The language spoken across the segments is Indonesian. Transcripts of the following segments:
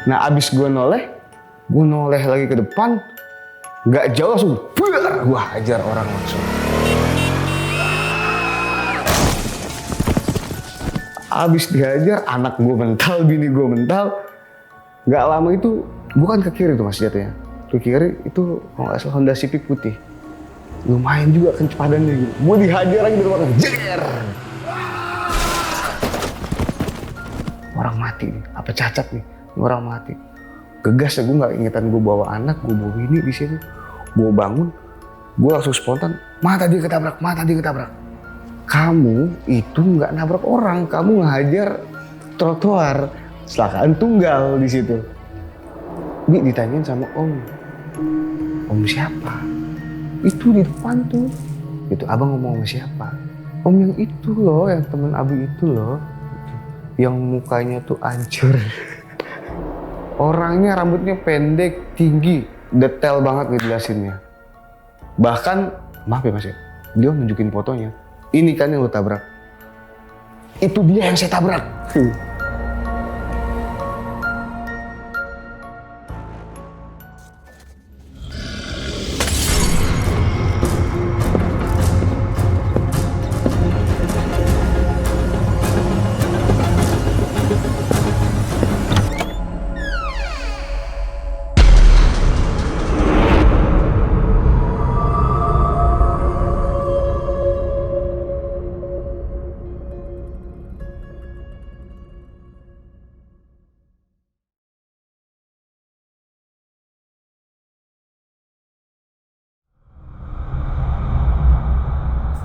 Nah abis gue noleh lagi ke depan, nggak jauh langsung, gue hajar orang langsung. Abis dihajar, anak gue mental, bini gue mental. Nggak lama itu, gue kan ke kiri tuh mas jatuhnya. Ke kiri itu kalau nggak salah Honda Civic putih. Lumayan juga kecepatannya gitu. Gue dihajar lagi dari belakang, jeger. Orang mati nih, apa cacat nih, orang mati. Gegas ya, gue nggak ingetan gue bawa anak, gue bawa bini di situ. Gue bangun, gue langsung spontan, mata dia ketabrak. Kamu itu nggak nabrak orang, kamu ngehajar trotoar, kecelakaan tunggal di situ. Bi ditanyain sama om siapa? Itu di depan tuh. Itu abang ngomong sama siapa? Om yang itu loh, yang temen abi itu loh, yang mukanya tuh hancur. Orangnya rambutnya pendek, tinggi, detail banget ngejelasinnya. Bahkan, maaf ya mas ya, dia nunjukin fotonya. Ini kan yang lo tabrak. Itu dia yang saya tabrak.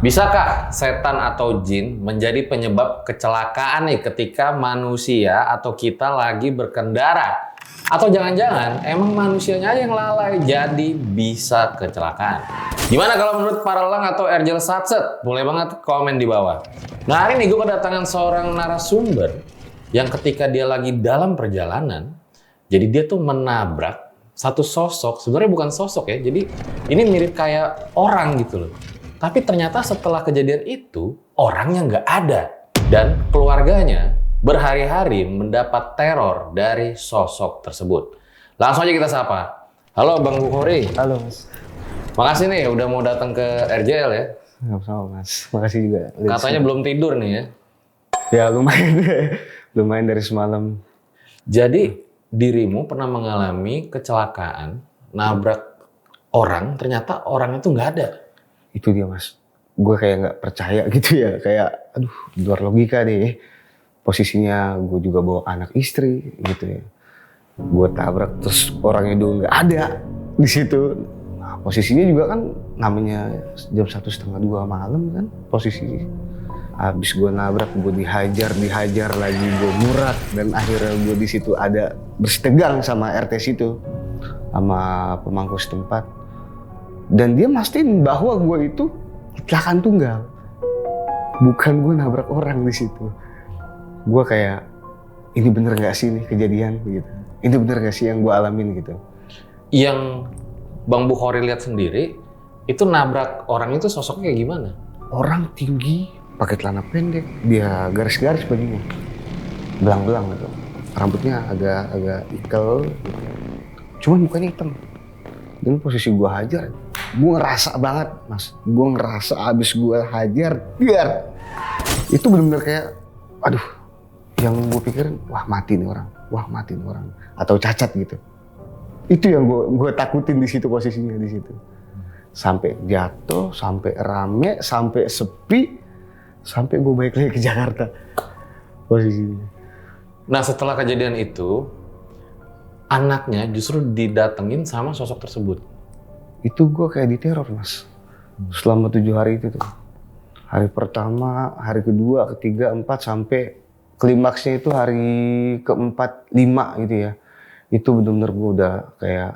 Bisakah setan atau jin menjadi penyebab kecelakaan nih ketika manusia atau kita lagi berkendara? Atau jangan-jangan emang manusianya aja yang lalai jadi bisa kecelakaan? Gimana kalau menurut para elang atau Erjel Satset? Boleh banget komen di bawah. Nah hari ini gue kedatangan seorang narasumber yang ketika dia lagi dalam perjalanan, jadi dia tuh menabrak satu sosok, sebenarnya bukan sosok ya, jadi ini mirip kayak orang gitu loh. Tapi ternyata setelah kejadian itu, orangnya nggak ada. Dan keluarganya berhari-hari mendapat teror dari sosok tersebut. Langsung aja kita sapa. Halo Bang Bukhori. Halo mas. Makasih nih udah mau datang ke RJL ya. Sama mas, makasih juga. Katanya belum tidur nih ya. Ya lumayan, lumayan dari semalam. Jadi dirimu pernah mengalami kecelakaan, nabrak orang, ternyata orang itu nggak ada. Itu dia mas, gue kayak nggak percaya gitu ya, kayak aduh di luar logika deh. Posisinya gue juga bawa anak istri gitu ya, gue tabrak terus orangnya dulu nggak ada di situ. Nah, posisinya juga kan namanya jam 1:30 malam kan posisi. Habis gue nabrak, gue dihajar lagi, gue murat, dan akhirnya gue di situ ada bersitegang sama RT situ, sama pemangku setempat. Dan dia mastiin bahwa gue itu kecelakaan tunggal, bukan gue nabrak orang di situ. Gue kayak, ini bener nggak sih nih kejadian gitu? Ini bener nggak sih yang gue alamin gitu? Yang Bang Bukhori lihat sendiri, itu nabrak orang itu sosoknya kayak gimana? Orang tinggi, pakai celana pendek, dia garis-garis bajunya, belang-belang gitu, rambutnya agak ikel, gitu. Cuman mukanya hitam. Dan posisi gue hajar, gue ngerasa banget mas, gue ngerasa abis gue hajar, biar itu bener-bener kayak, aduh, yang gue pikirin, wah mati nih orang, atau cacat gitu. Itu yang gue takutin di situ posisinya di situ. Sampai jatuh, sampai rame, sampai sepi, sampai gue balik lagi ke Jakarta posisinya. Nah setelah kejadian itu, anaknya justru didatengin sama sosok tersebut. Itu gue kayak diteror mas, selama 7 hari itu tuh. Hari pertama, hari kedua, ketiga, 4, sampai klimaksnya itu hari keempat, 5 gitu ya. Itu bener-bener gue udah kayak,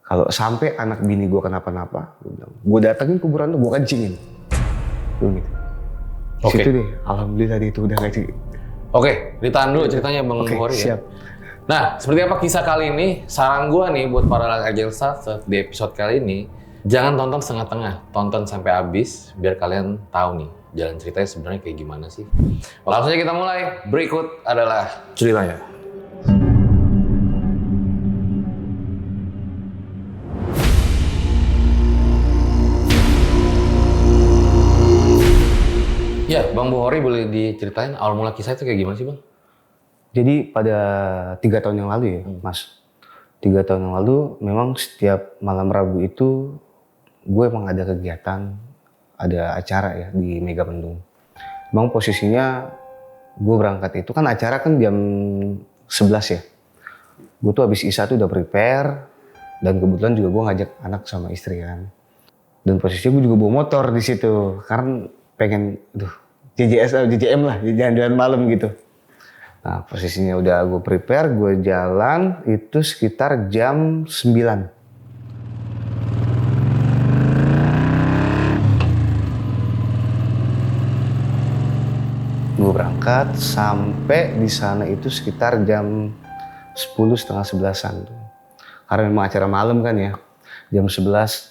kalau sampai anak bini gue kenapa-napa, gue datengin kuburan tuh, gue kencingin. Tuh gitu. Oke. Situ deh, alhamdulillah tadi itu udah gak sih. Oke, ditahan dulu ceritanya Bang Bukhori ya. Siap. Nah, seperti apa kisah kali ini? Saran gua nih buat para elang Erjel Satset di episode kali ini, jangan tonton setengah-tengah, tonton sampai habis biar kalian tahu nih jalan ceritanya sebenarnya kayak gimana sih. Langsung aja kita mulai. Berikut adalah ceritanya. Ya, Bang Bohori boleh diceritain awal mula kisah itu kayak gimana sih, Bang? Jadi pada 3 tahun yang lalu ya, Mas. 3 tahun yang lalu memang setiap malam Rabu itu gue emang ada kegiatan, ada acara ya di Megamendung. Emang posisinya gue berangkat itu kan acara kan jam 11 ya. Gue tuh habis Isya tuh udah prepare dan kebetulan juga gue ngajak anak sama istri kan. Dan posisinya gue juga bawa motor di situ karena pengen JJM lah, jalan-jalan malam gitu. Nah posisinya udah gue prepare, gue jalan itu sekitar jam 9. Gue berangkat sampai di sana itu sekitar jam 10 setengah 11-an tuh. Karena memang acara malam kan ya. Jam 11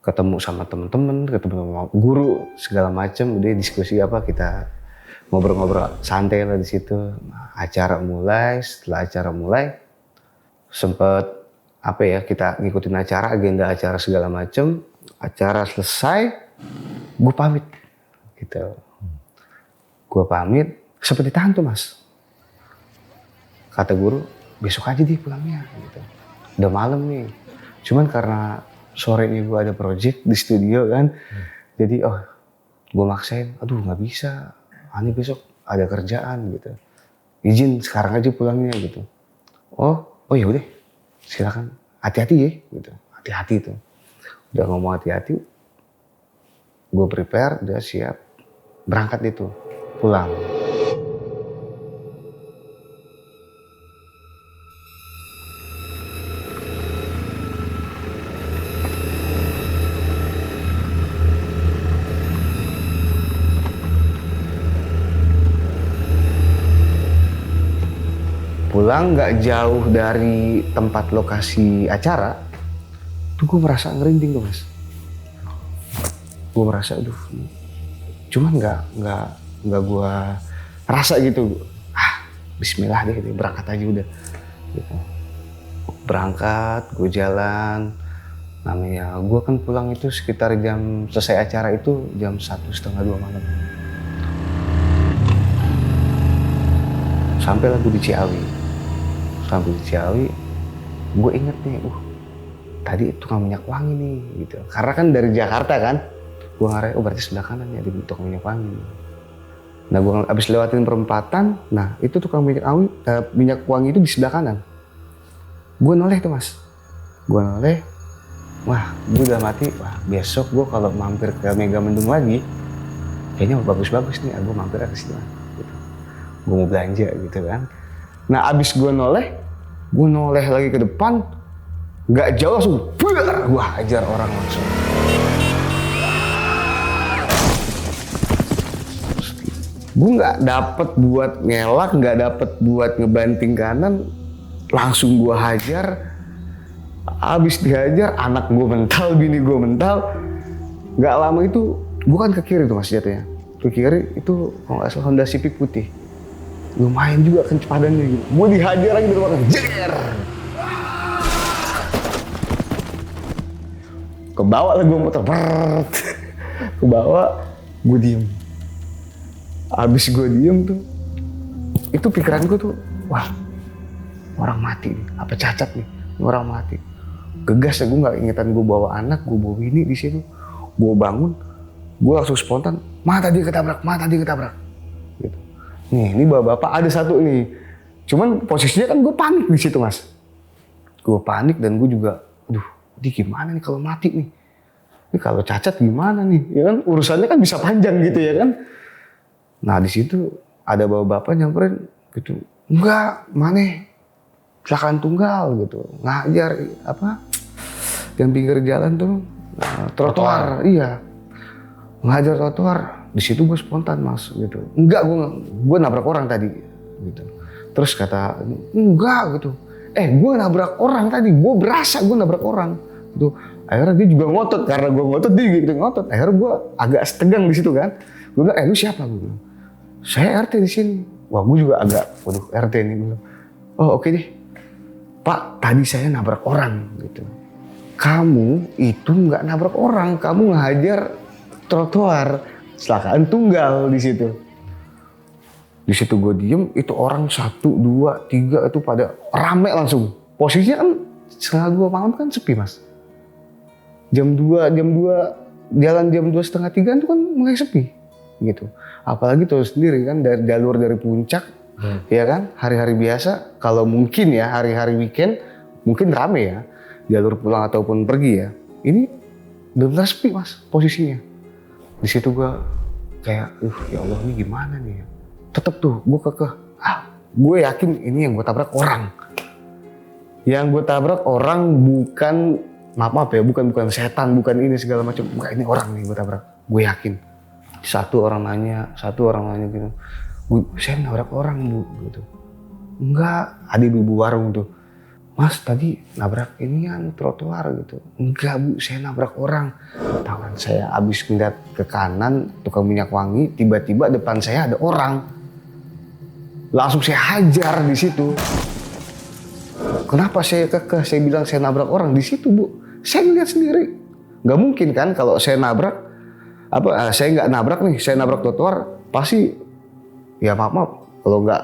ketemu sama temen-temen, ketemu sama guru segala macem, udah diskusi apa kita ngobrol-ngobrol santai lah di situ. Nah, acara mulai, setelah acara mulai sempet apa ya kita ngikutin acara, agenda acara segala macem. Acara selesai, gue pamit gitu. Gue pamit, sempet ditahan tuh Mas. Kata guru, besok aja dia pulangnya gitu. Udah malam nih. Cuman karena sore ini gue ada project di studio kan. Jadi gue maksain, aduh nggak bisa. Ani besok ada kerjaan gitu. Izin sekarang aja pulangnya gitu. Oh ya udah, silakan. Hati-hati ya gitu. Hati-hati tuh. Udah ngomong hati-hati. Gue prepare, udah siap. Berangkat itu. Pulang. Pulang nggak jauh dari tempat lokasi acara, tuh gue merasa ngerinding tuh Mas. Gue merasa, aduh, cuman nggak gue rasa gitu. Bismillah deh, berangkat aja udah. Gitu. Berangkat, gue jalan. Namanya, gue kan pulang itu sekitar jam selesai acara itu jam 1:30 malam. Sampailah gue di Ciawi. Sampai di Ciawi, gue inget nih, tadi tukang minyak wangi nih, gitu. Karena kan dari Jakarta kan, gue ngarep, berarti sebelah kanan ya, di tukang minyak wangi. Nah, gue abis lewatin perempatan, nah itu tukang minyak wangi itu di sebelah kanan. Gue noleh tuh Mas, gue noleh, wah gue udah mati, wah besok gue kalau mampir ke Megamendung lagi, kayaknya bagus-bagus nih, gue mampir ke sini, gitu. Gue mau belanja gitu kan. Nah abis gue noleh lagi ke depan, nggak jauh langsung, gue hajar orang langsung. Gue nggak dapet buat ngelak, nggak dapet buat ngebanting kanan, langsung gue hajar. Abis dihajar, anak gue mental, bini gue mental. Nggak lama itu, gue kan ke kiri tuh Mas jatuhnya. Ke kiri itu kalau nggak salah Honda Civic putih. Lumayan juga kecepatannya gitu. Gue dihajar lagi dari belakang, jer. Kebawa lah gue motor, kebawa, gue diem. Abis gue diem tuh, itu pikiran gue tuh, wah orang mati nih, apa cacat nih, orang mati. Gegas ya, gue nggak ingetan gue bawa anak, gue bawa bini di situ. Gue bangun, gue langsung spontan, tadi ketabrak. Gitu. Nih, ini bapak ada satu nih. Cuman posisinya kan gue panik di situ Mas. Gue panik dan gue juga, aduh, ini gimana nih kalau mati nih? Ini kalau cacat gimana nih? Ya kan urusannya kan bisa panjang gitu ya kan? Nah di situ ada bapak nyamperin gitu, enggak, mana kecelakaan tunggal gitu, ngajar apa? Yang pinggir jalan tuh trotoar, iya, ngajar trotoar. Di situ gue spontan Mas gitu. Enggak, gue nabrak orang tadi gitu. Terus kata enggak gitu. Gue nabrak orang tadi, gue berasa gue nabrak orang gitu. Akhirnya dia juga ngotot, karena gue ngotot dia gitu ngotot. Akhirnya gue agak tegang di situ kan. Gue bilang, lu siapa? Gue bilang, saya RT di sini. Wah, gue juga agak, waduh RT nih. Gue bilang, oh oke deh. Pak, tadi saya nabrak orang gitu. Kamu itu nggak nabrak orang, kamu ngehajar trotoar. Kecelakaan tunggal di situ. Di situ gue diem, itu orang 1, 2, 3 itu pada rame langsung. Posisinya kan setengah 2 malam kan sepi mas. Jam 2, jalan jam 2 setengah 3 itu kan mulai sepi gitu. Apalagi tuh sendiri kan dari jalur dari puncak, ya kan hari-hari biasa. Kalau mungkin ya hari-hari weekend mungkin rame ya jalur pulang ataupun pergi ya. Ini benar sepi mas posisinya. Di situ gue kayak, ya Allah ini gimana nih ya. Tetep tuh gue kekeh, gue yakin ini yang gue tabrak orang. Yang gue tabrak orang bukan, maaf ya, bukan setan, bukan ini segala macam. Bukan, ini orang nih gue tabrak, gue yakin. Satu orang nanya gitu, saya nabrak orang bu, gitu. Enggak, ada ibu warung tuh. Mas tadi nabrak ini kan trotoar gitu. Enggak bu, saya nabrak orang. Tangan saya abis ngeliat ke kanan, tukang minyak wangi, tiba-tiba depan saya ada orang. Langsung saya hajar di situ. Kenapa saya kekeh? Saya bilang saya nabrak orang di situ bu. Saya ngeliat sendiri. Gak mungkin kan kalau saya nabrak, saya nggak nabrak nih, saya nabrak trotoar, pasti ya maaf, kalau nggak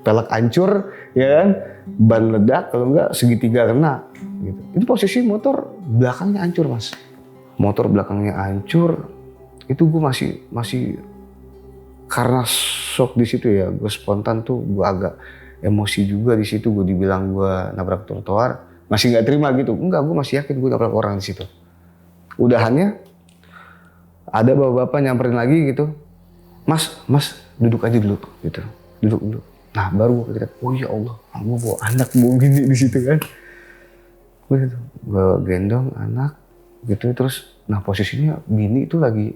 pelek hancur, ya kan, ban ledak, kalau nggak segitiga kena. Gitu. Itu posisi motor belakangnya hancur mas. Motor belakangnya hancur, itu gue masih karena shock di situ ya, gue spontan tuh, gue agak emosi juga di situ. Gue dibilang gue nabrak trotoar, masih nggak terima gitu. Enggak, gue masih yakin gue nabrak orang di situ. Udahannya ada bapak-bapak nyamperin lagi gitu, mas duduk aja dulu gitu, duduk. Nah baru gue kira, oh ya Allah, gue bawa anak bawa bini di situ kan. Gue gendong anak gitu, terus nah posisinya bini itu lagi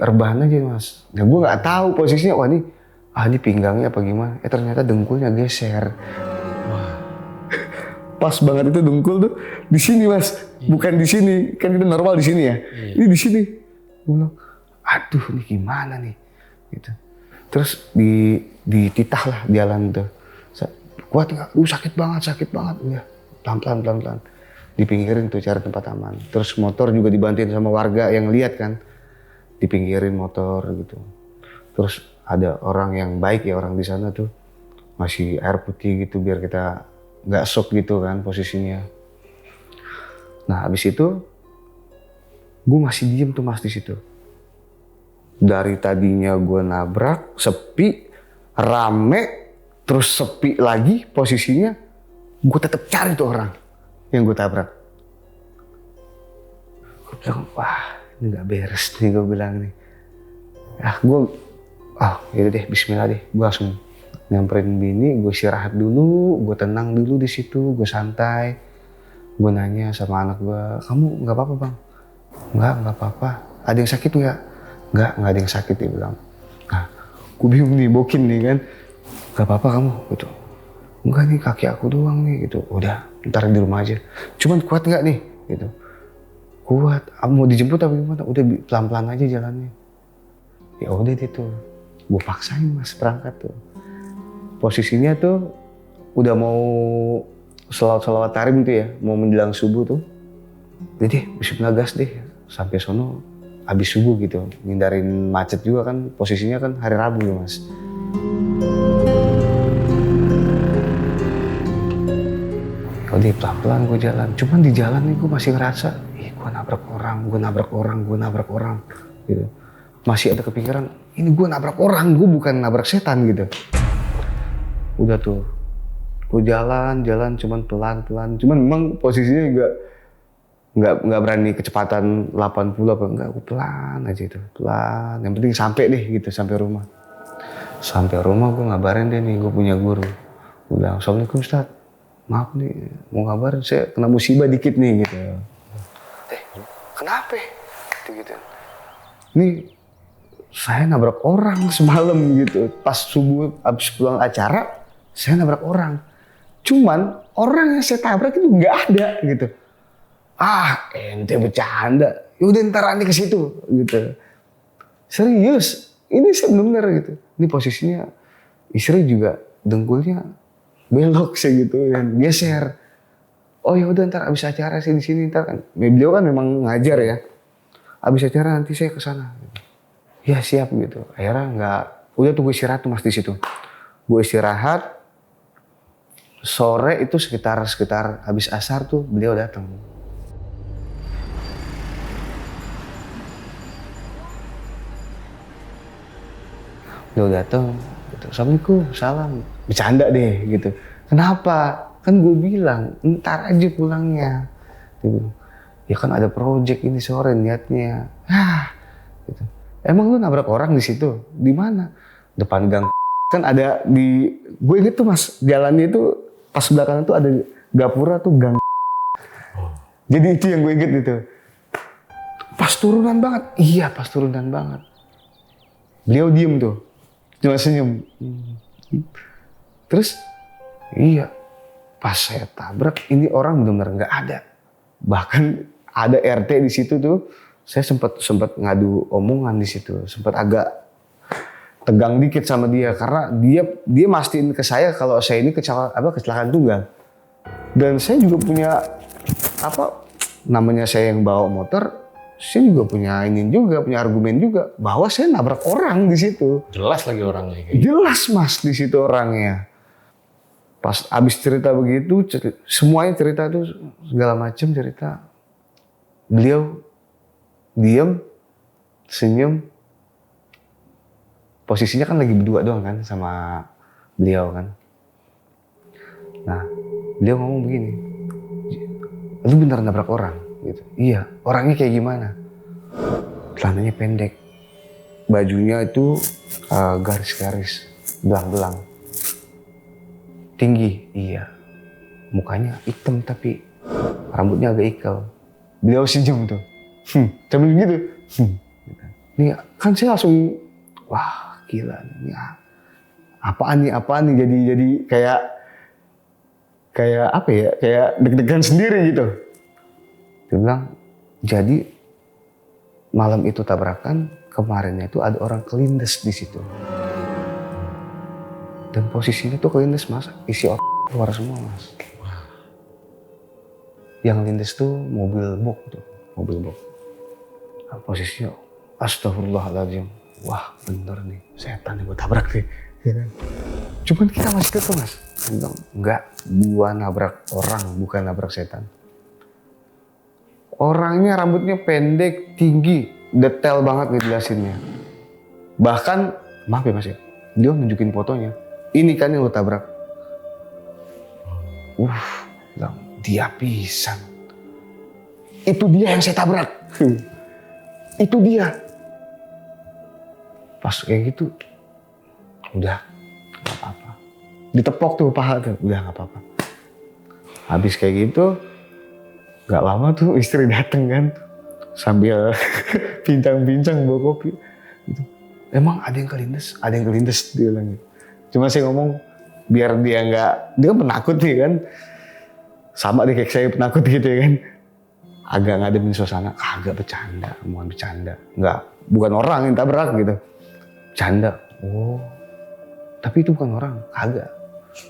rebahan aja mas. Nah gue nggak tahu posisinya, wah ini pinggangnya apa gimana? Ternyata dengkulnya geser. Pas banget itu dengkul tuh di sini mas, bukan di sini, kan kita normal di sini ya. Ini di sini. Gue bilang, aduh ini gimana nih? Gitu. Terus dititah lah jalan tuh. Kuat nggak? Sakit banget. Udah pelan-pelan. Dipinggirin tuh cari tempat aman. Terus motor juga dibantuin sama warga yang lihat kan. Dipinggirin motor gitu. Terus ada orang yang baik ya, orang di sana tuh masih air putih gitu biar kita nggak shock gitu kan posisinya. Nah habis itu gue masih diem tuh mas di situ. Dari tadinya gue nabrak sepi, rame, terus sepi lagi posisinya, gue tetap cari tuh orang yang gue tabrak. Gue bilang, wah ini nggak beres nih, gue bilang nih. Yaudah deh, Bismillah deh. Gue langsung nyamperin bini, gue istirahat dulu, gue tenang dulu di situ, gue santai. Gue nanya sama anak gue, kamu nggak apa-apa bang? Nggak apa-apa. Ada yang sakit nggak? Nggak ada yang sakit, dia bilang. Nah, gue bingung nih, bokin nih kan. Nggak apa-apa kamu, gitu. Enggak nih, kaki aku doang nih, gitu. Udah, ntar di rumah aja. Cuman kuat nggak nih, gitu. Kuat. Mau dijemput apa gimana? Udah pelan-pelan aja jalannya. Ya udah itu, gue paksain mas berangkat tuh. Posisinya tuh udah mau sholawat tarim tuh ya, mau menjelang subuh tuh. Jadi bismillah gas deh, sampai sono habis subuh gitu. Ngindarin macet juga kan, posisinya kan hari Rabu ya mas. Udah pelan-pelan gue jalan, cuman di jalan nih gue masih ngerasa, gue nabrak orang gitu. Masih ada kepikiran, ini gue nabrak orang, gue bukan nabrak setan gitu. Udah tuh, gue jalan cuman pelan-pelan. Cuman memang posisinya juga nggak berani kecepatan 80 apa enggak, gue pelan aja itu, pelan. Yang penting sampai deh gitu, sampai rumah. Sampai rumah gue ngabarin deh nih, gue punya guru. Gue bilang, Assalamualaikum Ustaz, maaf nih, mau ngabarin saya kena musibah dikit nih gitu. Kenapa? Gitu. Nih saya nabrak orang semalam gitu. Pas subuh abis pulang acara, saya nabrak orang. Cuman orang yang saya tabrak itu nggak ada gitu. Ente bercanda. Yaudah ntar nanti ke situ gitu. Serius, ini bener gitu. Ini posisinya istri juga dengkulnya belok sih gitu dan geser. Oh ya udah ntar abis acara sih di sini ntar kan. Beliau kan memang ngajar ya. Abis acara nanti saya ke sana. ya siap gitu. Akhirnya nggak, udah tuh gue istirahat tuh mas di situ. Gue istirahat, sore itu sekitar habis asar tuh beliau datang. Beliau datang, gitu. Assalamualaikum, salam. Bercanda deh gitu. Kenapa? Kan gue bilang, ntar aja pulangnya. Gitu. Ya kan ada project ini sore niatnya. Gitu. Emang lu nabrak orang di situ? Di mana? Depan gang. Kan ada di, gue inget tuh mas, jalannya itu pas belakang tuh ada gapura tuh gang. Jadi itu yang gue inget gitu. Pas turunan banget. Iya pas turunan banget. Beliau diem tuh. Cuma senyum. Terus, iya. Pas saya tabrak, ini orang benar-benar nggak ada. Bahkan ada RT di situ tuh. Saya sempat ngadu omongan di situ. Sempat agak tegang dikit sama dia karena dia mastiin ke saya kalau saya ini kecelakaan tunggal. Dan saya juga punya namanya saya yang bawa motor, saya juga punya argumen juga bahwa saya nabrak orang di situ. Jelas lagi orangnya. Kayak Jelas mas di situ orangnya. Pas abis cerita begitu, semuanya cerita tuh segala macam cerita. Beliau diam, senyum. Posisinya kan lagi berdua doang kan sama beliau kan. Nah, beliau ngomong begini, lu bener nabrak orang? Gitu. Iya, orangnya kayak gimana? Celananya pendek, bajunya itu garis-garis, belang-belang. Tinggi, iya. Mukanya hitam tapi rambutnya agak ikal. Beliau senyum tuh. Sambil gitu. Nih kan saya langsung, wah gila nih. Apaan nih jadi kayak apa ya? Kayak deg-degan sendiri gitu. Dia bilang, jadi malam itu tabrakan, kemarinnya itu ada orang kelindes di situ. Dan posisinya tuh kelindes mas, isi otak keluar semua mas. Yang lindes tuh mobil box tuh, mobil box. Nah, posisinya, astagfirullahaladzim. Wah bener nih, setan yang gue tabrak nih. Cuman kita masih tetap mas. Bilang, enggak, gua nabrak orang, bukan nabrak setan. Orangnya rambutnya pendek, tinggi, detail banget ngejelasinnya. Bahkan, maaf ya mas ya, dia nunjukin fotonya. Ini kan yang lo tabrak. Bilang, dia pisan. Itu dia yang saya tabrak. Itu dia. Pas kayak gitu, udah gak apa-apa. Ditepok tuh paha tuh, udah gak apa-apa. Habis kayak gitu, gak lama tuh istri dateng kan. Sambil bincang-bincang bawa kopi. Gitu. Emang ada yang kelindes? Ada yang kelindes, dia bilang gitu. Cuma saya ngomong, biar dia kan penakut nih kan. Sama deh kayak saya penakut gitu ya kan. Agak ngademin suasana, agak bercanda, omongan bercanda. Enggak, bukan orang yang tabrak gitu. Bercanda, oh tapi itu bukan orang, kagak.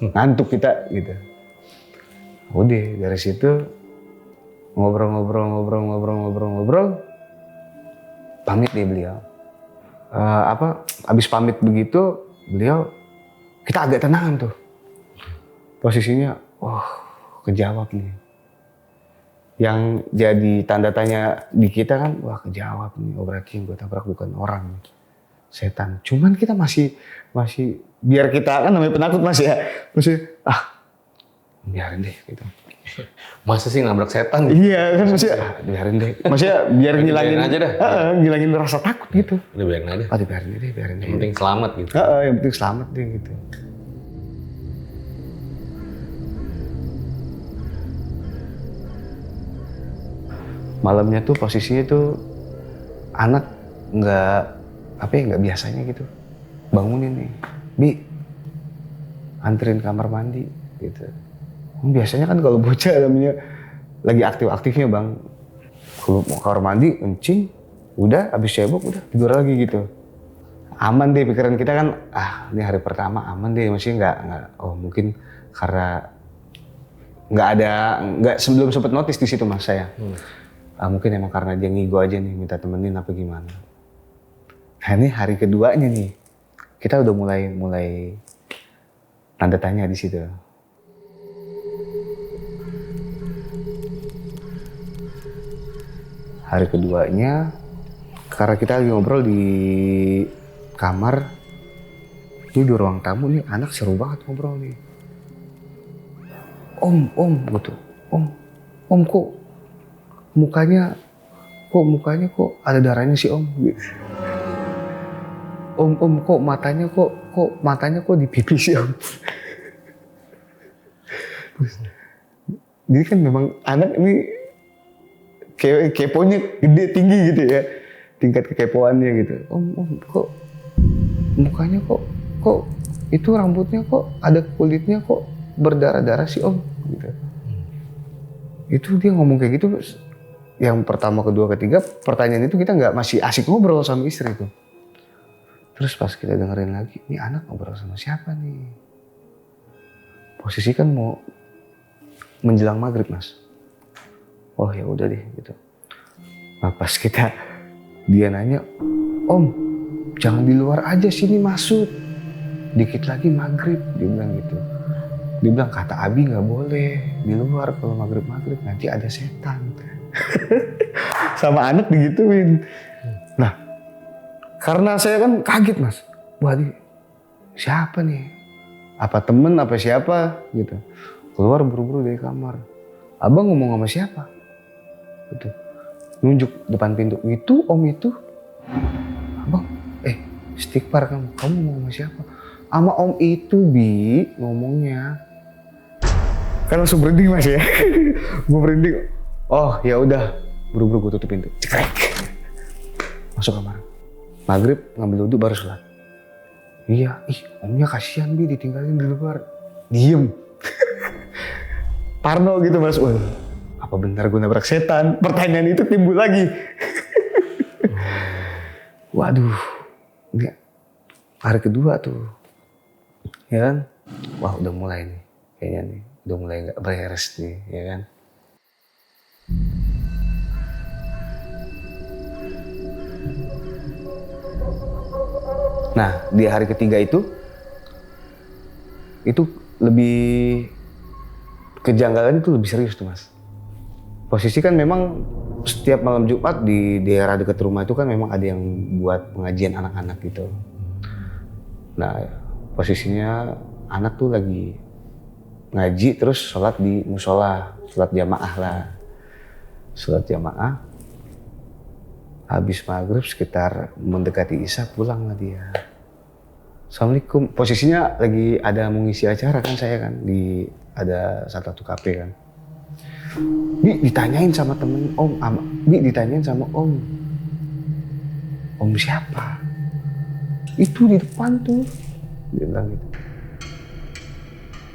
Ngantuk kita gitu. Udah dari situ ngobrol. Pamit nih beliau. Abis pamit begitu, beliau kita agak tenangan tuh. Posisinya, kejawab nih. Yang jadi tanda tanya di kita kan, wah kejawab nih, berarti yang gue tabrak bukan orang, setan. Cuman kita masih biar kita kan namanya penakut mas ya, masih biarin deh gitu. masa sih nabrak setan? Iya kan maksudnya, biarin deh. Maksudnya biar ngilangin aja dah. Ngilangin rasa takut gitu. Udah biarin aja. Biarin deh. Yang penting selamat gitu. Yang penting selamat deh gitu. Malamnya tuh posisinya tuh anak nggak biasanya gitu. Bangunin nih, Bi, anterin kamar mandi gitu. Biasanya kan kalau bocah namanya lagi aktif-aktifnya bang, kalau mau kamar mandi kencing, udah habis cebok udah tidur lagi gitu. Aman deh pikiran kita kan, ini hari pertama aman deh, maksudnya nggak mungkin karena nggak sebelum sempet notice di situ mas saya. Mungkin emang karena dia ngigo aja nih minta temenin apa gimana. Nah ini hari keduanya nih, kita udah mulai tanda tanya di situ. Hari keduanya, karena kita lagi ngobrol di kamar, ini di ruang tamu nih, anak seru banget ngobrol nih. Om, gitu. Om kok mukanya kok ada darahnya sih om? Gitu. Om kok matanya kok di pipi sih om? Jadi kan memang anak ini keponya gede tinggi gitu ya, tingkat kekepoannya gitu. Om kok mukanya kok itu rambutnya kok ada kulitnya kok berdarah-darah sih om? Gitu. Itu dia ngomong kayak gitu. Yang pertama, kedua, ketiga pertanyaan itu kita masih asik ngobrol sama istri tuh. Terus pas kita dengerin lagi, ini anak ngobrol sama siapa nih? Posisi kan mau menjelang maghrib mas. Oh ya udah deh gitu. Nah pas dia nanya, om jangan di luar aja sini masuk. Dikit lagi maghrib, dia bilang gitu. Dia bilang kata Abi nggak boleh di luar kalau maghrib nanti ada setan. Sama anak digituin. Nah, karena saya kan kaget mas. Wah, siapa nih? Apa temen, apa siapa? Gitu. Keluar buru-buru dari kamar. Abang ngomong sama siapa? Gitu. Nunjuk depan pintu. Itu om itu. Abang, istighfar kamu. Kamu ngomong sama siapa? Sama om itu Bi ngomongnya. Kan langsung berhenti mas ya. Gue berhenti. Oh ya udah, buru-buru gue tutup pintu. Cekrek. Masuk kamar. Maghrib ngambil wudhu baru sholat. Iya, omnya kasihan Bi ditinggalin di luar. Diem. Parno gitu mas. Wah, apa benar gue nabrak setan? Pertanyaan itu timbul lagi. Waduh, ini hari kedua tuh. Ya kan? Wah udah mulai nih, kayaknya nih. Udah mulai gak beres nih, ya kan? Nah, di hari ketiga itu lebih kejanggalan itu lebih serius tuh mas. Posisi kan memang setiap malam Jumat di daerah dekat rumah itu kan memang ada yang buat pengajian anak-anak gitu. Nah, posisinya anak tuh lagi ngaji terus sholat di musola, sholat jamaah lah. Sholat jamaah. Habis maghrib sekitar mendekati isya pulang lah dia. Assalamualaikum. Posisinya lagi ada mengisi acara kan saya kan ada satu kafe kan. Bi ditanyain sama temen om, Bi ditanyain sama om. Om siapa? Itu di depan tuh. Dia bilang gitu.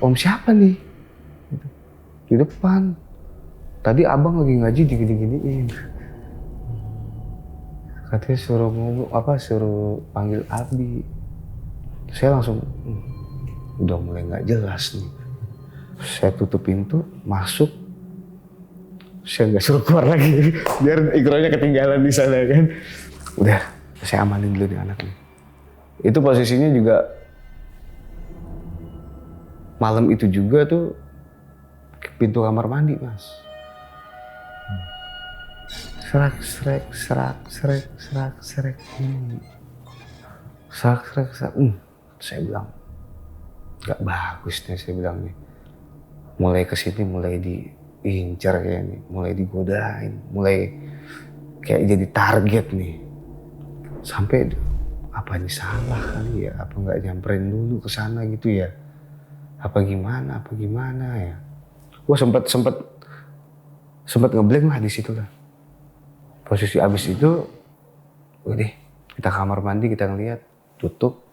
Om siapa nih? Gitu. Di depan. Tadi abang lagi ngaji digini-giniin. Katanya suruh panggil Abi. Saya langsung udah mulai nggak jelas nih. Saya tutup pintu, masuk. Saya nggak suruh keluar lagi, biar ikronya ketinggalan di sana kan. Udah, saya amanin dulu nih anaknya. Itu posisinya juga malam itu juga tuh pintu kamar mandi mas. Serak. Saya bilang, gak bagus nih saya bilang nih. Mulai kesini mulai diincar kayak nih, mulai digodain, mulai kayak jadi target nih. Sampai apa ini salah kali ya? Apa nggak nyamperin dulu ke sana gitu ya? Apa gimana ya? Gua sempat ngeblank lah di situ lah. Posisi abis itu, udah kita kamar mandi kita ngeliat, tutup,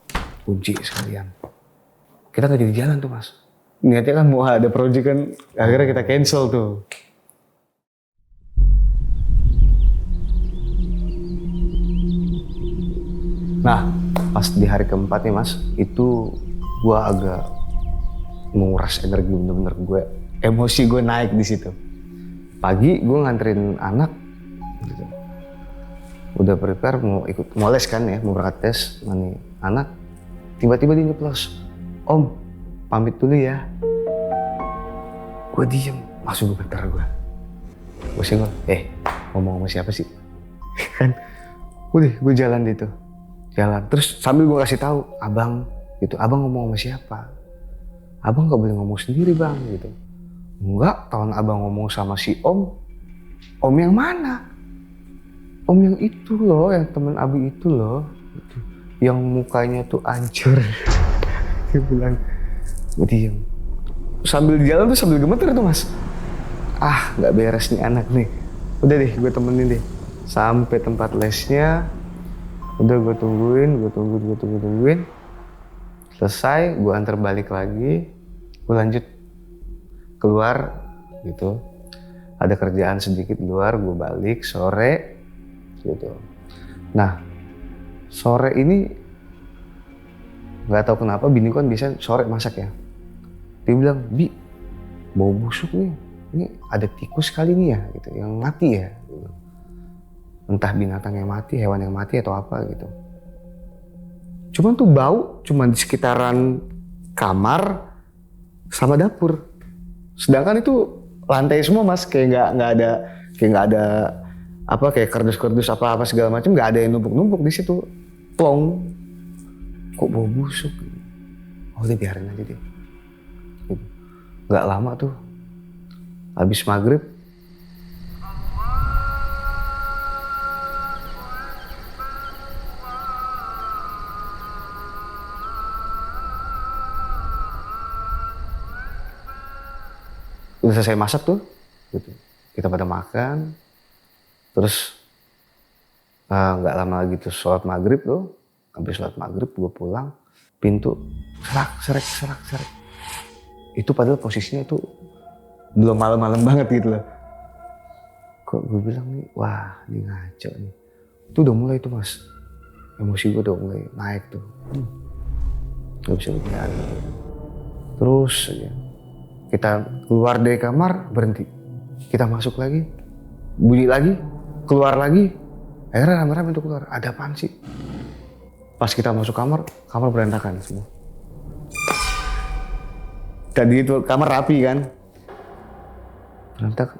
kunci sekalian. Kita nggak jadi jalan tuh mas. Niatnya kan mau ada project kan, akhirnya kita cancel tuh. Nah, pas di hari keempat nih mas, itu gue agak menguras energi bener-bener emosi gue naik di situ. Pagi gue nganterin anak, gitu. udah prepare mau ikut mau les kan ya, mau berangkat tes sama nih anak. Tiba-tiba dia nyeplos, "Om, pamit dulu ya." Gue diem, langsung gemeter gue. Gue senggol, ngomong sama siapa sih? Kan, udah gue jalan gitu. Jalan, terus sambil gue kasih tahu, "Abang, gitu, abang ngomong sama siapa? Abang gak boleh ngomong sendiri bang," gitu. "Enggak, tahun abang ngomong sama si om. Om yang mana?" "Om yang itu loh, yang temen Abi itu loh. Gitu. Yang mukanya tuh hancur." Dia bilang, gue diem. Sambil jalan tuh sambil gemeter tuh mas. Gak beres nih anak nih. Udah deh, gue temenin deh. Sampai tempat lesnya. Udah gue tungguin. Selesai, gue antar balik lagi. Gue lanjut keluar gitu. Ada kerjaan sedikit di luar, gue balik sore gitu. Nah, sore ini nggak tahu kenapa bini kan biasa sore masak ya. Dia bilang, "Bi, bau busuk nih. Ini ada tikus kali nih ya, gitu, yang mati ya." Entah binatang yang mati, hewan yang mati atau apa gitu. Cuman tuh bau cuma di sekitaran kamar sama dapur. Sedangkan itu lantai semua mas, kayak nggak ada apa kayak kardus-kardus apa segala macam, nggak ada yang numpuk-numpuk di situ. Plong. Kok bau busuk? Oh udah biarin aja deh. Nggak lama tuh, habis maghrib. Udah selesai masak tuh, gitu. Kita pada makan, terus nggak lama lagi tuh sholat maghrib tuh, habis sholat maghrib gue pulang, pintu serak. Itu padahal posisinya itu belum malam-malam banget gitu loh. Kok gue bilang nih, wah ini ngaco nih. Itu udah mulai tuh mas, emosi gue udah mulai naik tuh. Gak bisa lebih lagi. Terus aja. Kita keluar dari kamar, berhenti. Kita masuk lagi, bunyi lagi, keluar lagi. Akhirnya rame-rame untuk keluar. Ada apaan sih? Pas kita masuk kamar berantakan semua. Tadi itu kamar rapi kan. Berantakan,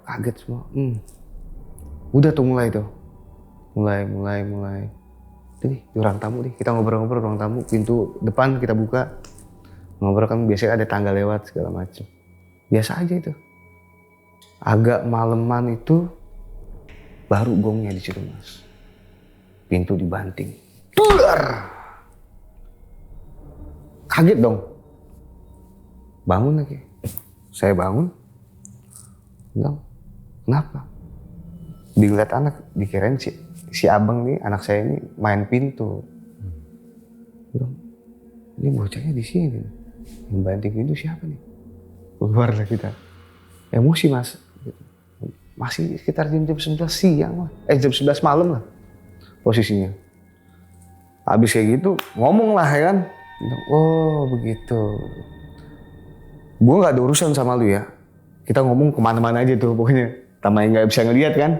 kaget semua. Udah tuh mulai tuh. Mulai. Jadi di ruang tamu nih, kita ngobrol-ngobrol ruang tamu, pintu depan kita buka. Ngobrol kan biasanya ada tangga lewat segala macam. Biasa aja itu. Agak maleman itu baru gongnya di situ mas. Pintu dibanting. Duar! Kaget dong. Bangun lagi. Saya bangun. Bilang, "Kenapa?" Dilihat anak, dikirain si abang nih, anak saya ini main pintu. Bilang, "Ini bocahnya di sini. Yang banting pintu siapa nih?" Keluar lah kita. Emosi mas. Masih sekitar jam 11 siang lah. Jam 11 malam lah posisinya. Habis kayak gitu ngomong lah ya kan. Bilang, "Oh begitu. Gue gak ada urusan sama lu ya. Kita ngomong kemana-mana aja tuh pokoknya. Tamanya gak bisa ngeliat kan.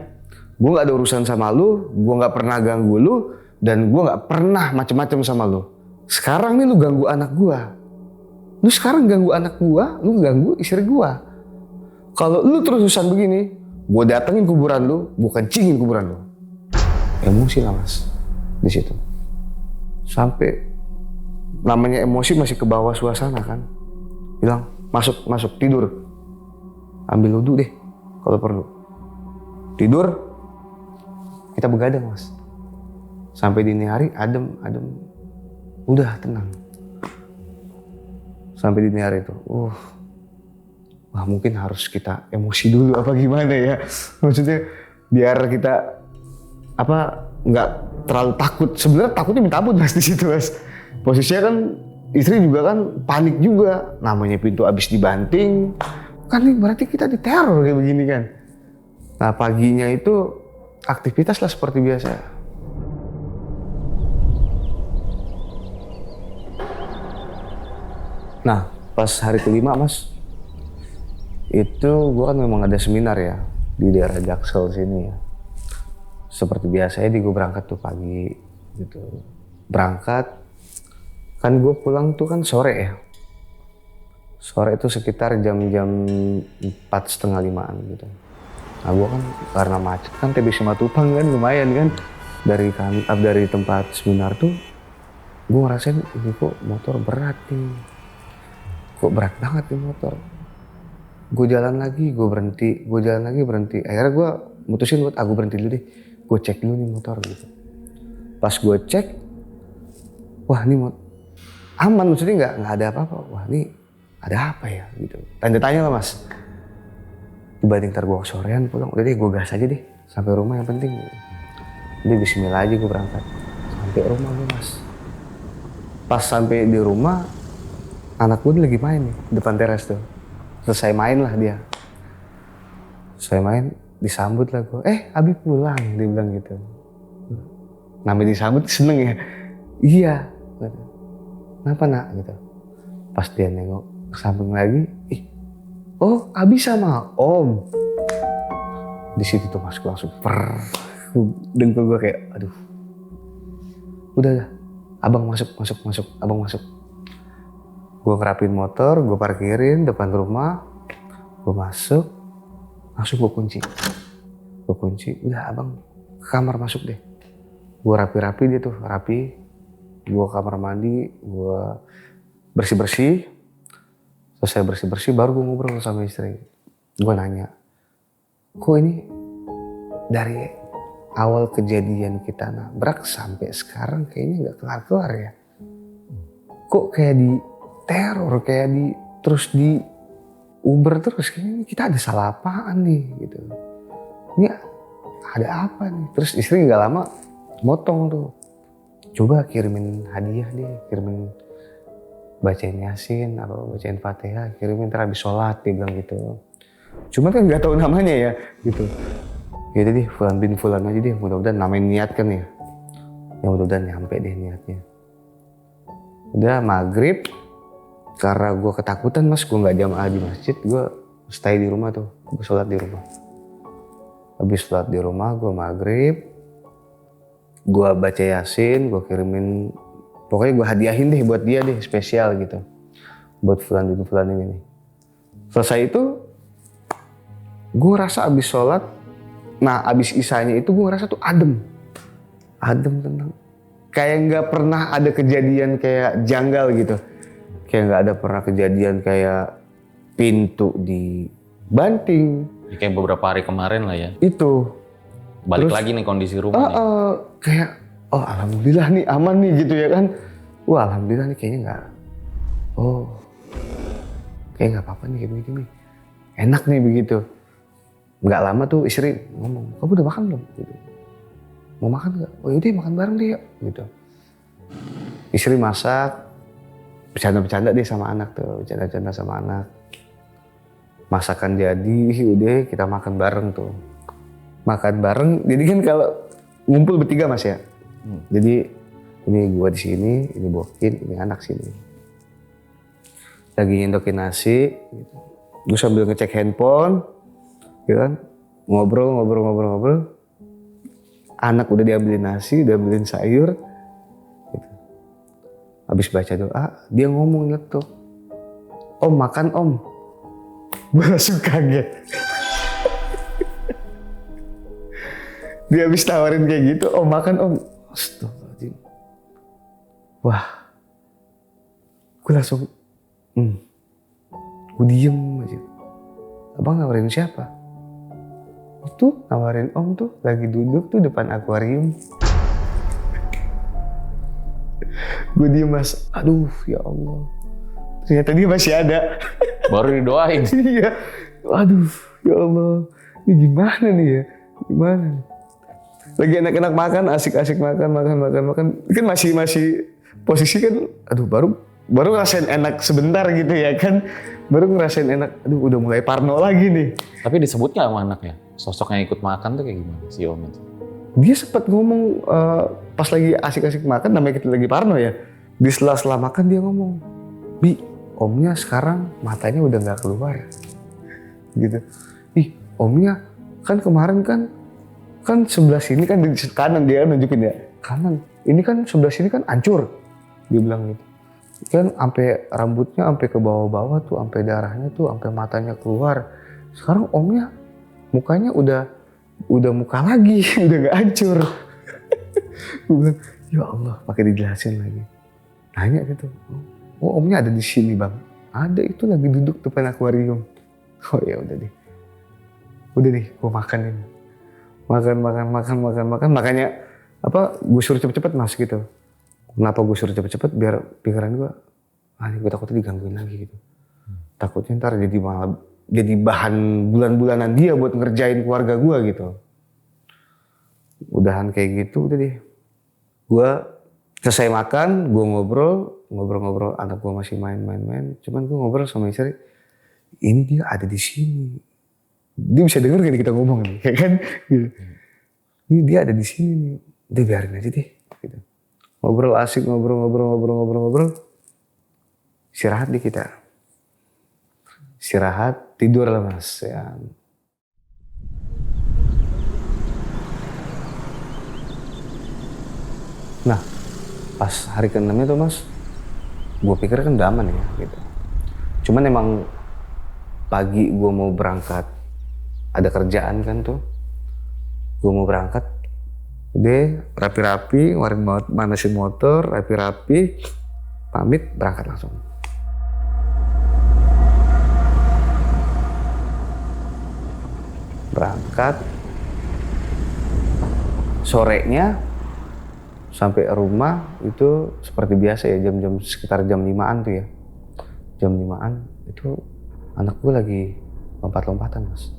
Gue gak ada urusan sama lu. Gue gak pernah ganggu lu. Dan gue gak pernah macem-macem sama lu. Sekarang nih lu ganggu anak gue. Lu sekarang ganggu anak gue. Lu ganggu istri gue. Kalau lu terus-terusan begini, gue datengin kuburan lu. Gue kencingin kuburan lu." Emosi lah mas. Di situ. Sampai namanya emosi masih ke bawah suasana kan. Bilang, masuk tidur. Ambil wudhu deh kalau perlu. Tidur, kita begadang mas. Sampai dini hari adem. Udah tenang. Sampai dini hari itu, wah mungkin harus kita emosi dulu apa gimana ya. Maksudnya biar kita nggak terlalu takut. Sebenarnya takutnya minta ampun mas di situ mas. Posisinya kan istri juga kan panik juga. Namanya pintu abis dibanting. Kan ini berarti kita diteror kayak begini kan. Nah paginya itu aktivitas lah seperti biasa. Nah pas hari kelima mas. Itu gua kan memang ada seminar ya. Di daerah Jaksel sini ya. seperti biasanya gue berangkat tuh pagi gitu. Berangkat, kan gue pulang tuh kan sore ya. Sore itu sekitar jam-jam 4:30-5 gitu. Nah gue kan karena macet kan TBC Matupang kan lumayan kan. Dari tempat seminar tuh gue ngerasain ini kok motor berat nih. Kok berat banget nih motor. Gue jalan lagi, gue berhenti, gue jalan lagi berhenti. Akhirnya gue mutusin buat aku berhenti dulu deh. Gue cek dulu nih motor gitu. Pas gue cek, wah ini aman, maksudnya nggak ada apa-apa. Wah ini ada apa ya gitu. Tanya-tanya lah mas. Dibanding ntar gue sorean pulang, udah deh gue gas aja deh. Sampai rumah yang penting. Jadi bismillah aja gue berangkat. Sampai rumah gue mas. Pas sampai di rumah, anak gue lagi main nih, depan teras tuh. Selesai main lah dia. Selesai main, disambut lah gue. Abi pulang, dia bilang gitu. Namanya disambut seneng ya. Iya. Kenapa nak gitu. Pas dia nengok ke samping lagi, oh Abi sama Om. Di situ tuh mas gue langsung dengkul gue kayak aduh. Udah abang masuk, abang masuk. Gue ngerapin motor, gue parkirin depan rumah, gue masuk, langsung gue kunci. Udah abang ke kamar masuk deh. Gue rapi-rapi dia tuh, rapi. Gue kamar mandi, gue bersih-bersih. Selesai bersih-bersih baru gue ngobrol sama istri. Gue nanya, kok ini dari awal kejadian kita nabrak sampai sekarang kayaknya gak kelar-kelar ya? Kok kayak di teror, kayak terus di Uber terus, kayaknya kita ada salah apaan nih gitu. Ini ada apa nih? Terus istri gak lama motong tuh. Coba kirimin hadiah deh, kirimin bacain Yasin atau bacain Fatihah, kirimin ntar habis sholat, dia bilang gitu. Cuma kan gak tahu namanya ya gitu. Yaudah deh, Fulan bin Fulan aja deh, mudah-mudahan namanya niat kan ya. Ya mudah-mudahan nyampe deh niatnya. Udah maghrib, karena gue ketakutan mas, gue gak jamaah di masjid, gue stay di rumah tuh, gue sholat di rumah. Habis sholat di rumah, gue maghrib, gue baca Yasin, gue kirimin, pokoknya gue hadiahin deh buat dia deh, spesial gitu. Buat Fulan bin Fulan ini nih. Selesai itu, gue rasa abis sholat, nah abis isanya itu gue ngerasa tuh adem tenang, kayak nggak pernah ada kejadian kayak janggal gitu, kayak nggak ada pernah kejadian kayak pintu dibanting. Kayak beberapa hari kemarin lah ya. Itu balik terus, lagi nih kondisi rumah nih. Kayak oh alhamdulillah nih aman nih gitu ya kan. Wah alhamdulillah nih kayaknya nggak, kayak nggak apa-apa nih kayak begini, enak nih begitu. Nggak lama tuh istri ngomong, kamu udah makan belum? Gitu. Mau makan nggak? Oh yaudah makan bareng deh yuk. Gitu. Istri masak, bercanda-bercanda deh sama anak tuh, bercanda-bercanda sama anak. Masakan jadi, udah kita makan bareng tuh. Makan bareng, jadi kan kalau ngumpul bertiga mas ya. Jadi ini gua di sini, ini Bokin, ini anak sini. Lagi nyendokin nasi, gitu. Gue sambil ngecek handphone. Ya kan, ngobrol. Anak udah diambilin nasi, udah ambilin sayur. Gitu. Habis baca doa, dia ngomong nyetuk. Om makan om. Gue langsung kaget. Dia habis tawarin kayak gitu, om makan om. Astagfirullahaladzim. Wah. Gue langsung, gue diem aja. Abang nawarin siapa? Itu nawarin om tuh lagi duduk tuh depan akuarium. Gue diem mas, aduh ya Allah. Ternyata dia masih ada. Baru didoain. Iya, aduh ya Allah. Ini gimana nih ya? Gimana nih? Lagi enak-enak makan, asik-asik makan. Kan masih posisi kan, aduh baru ngerasain enak sebentar gitu ya kan. Baru ngerasain enak, aduh udah mulai parno lagi nih. Tapi disebut nggak sama anaknya? Sosoknya ikut makan tuh kayak gimana si om itu? Dia sempat ngomong pas lagi asik-asik makan, namanya kita lagi parno ya. Di sela-sela makan dia ngomong, Bi, omnya sekarang matanya udah nggak keluar. Gitu. Ih, omnya kan kemarin kan kan sebelah sini kan di kanan, dia nunjukin ya, kanan. Ini kan sebelah sini kan hancur. Dia bilang gitu. Kan sampai rambutnya sampai ke bawah-bawah tuh, sampai darahnya tuh, sampai matanya keluar. Sekarang omnya mukanya udah muka lagi, udah nggak hancur. Gue bilang, ya Allah, pakai dijelasin lagi. Nanya gitu, oh omnya ada di sini bang. Ada, itu lagi duduk depan akuarium. Oh ya udah deh, gue makanin. Makan. Makanya apa? Gue suruh cepet-cepet mas gitu. Kenapa gue suruh cepet-cepet? Biar pikiran gue, gue takutnya digangguin lagi gitu. Takutnya ntar jadi bahan bulan-bulanan dia buat ngerjain keluarga gue gitu. Udahan kayak gitu, udah deh. Gue selesai makan, gue ngobrol, anak gue masih main. Cuman gue ngobrol sama istri, ini dia ada di sini. Dia bisa denger gak kita ngomong nih, ya kan? Gitu. Ini dia ada di sini nih, udah biarin aja deh. Gitu. Ngobrol asik, ngobrol. Istirahat deh kita. Istirahat, tidur lah mas. Ya. Nah, pas hari ke-6 itu mas, gue pikir kan udah aman ya gitu. Cuman emang pagi gue mau berangkat, ada kerjaan kan tuh. Gue mau berangkat, udah rapi-rapi, manasin motor, rapi-rapi, pamit, berangkat langsung. Berangkat, sorenya sampai rumah itu seperti biasa ya, jam-jam sekitar jam 5-an tuh ya. Jam 5-an itu anak gue lagi lompat-lompatan mas.